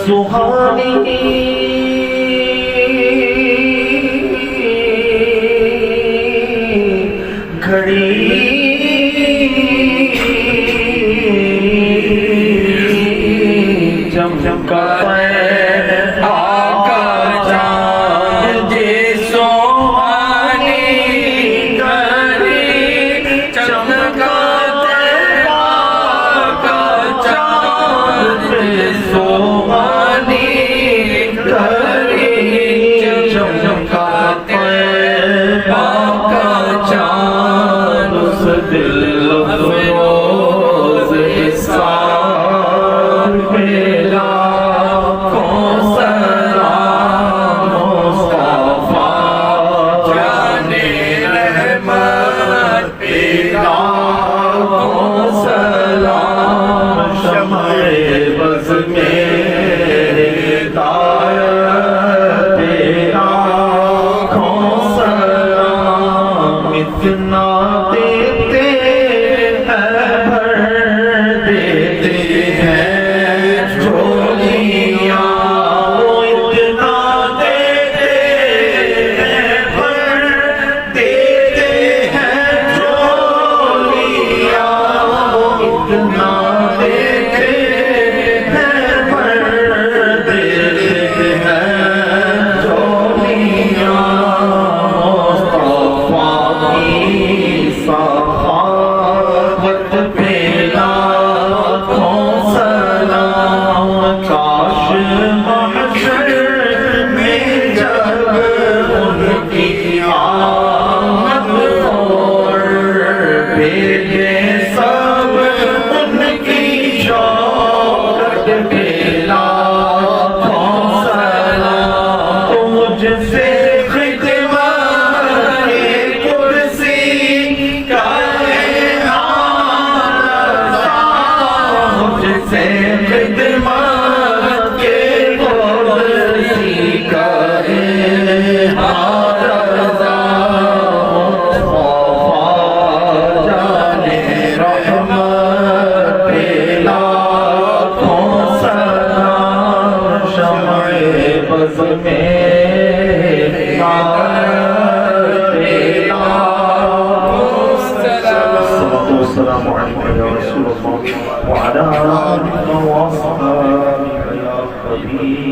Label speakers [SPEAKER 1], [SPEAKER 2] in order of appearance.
[SPEAKER 1] सुहानी घड़ी चमका इतना देते हैं भर देते हैं झोलियाँ, वो इतना देते हैं भर देते हैं झोलियाँ, वो इतना देते हैं भर देते हैं झोलियाँ। सखावत पे लाखों सलाम, काश महशर में जब उनकी आमद और भेजे सब उनकी शौकत पे लाखों सलाम। तो मुझसे से खिदमत के कुर्सी करे हारज़ा, जाने रहमत पे लाखों सलाम, शम्ए बज़ में अस्सलामु अलैकुम या रसूलल्लाह व अला आलिका व अस्हाबिका या हबीबल्लाह।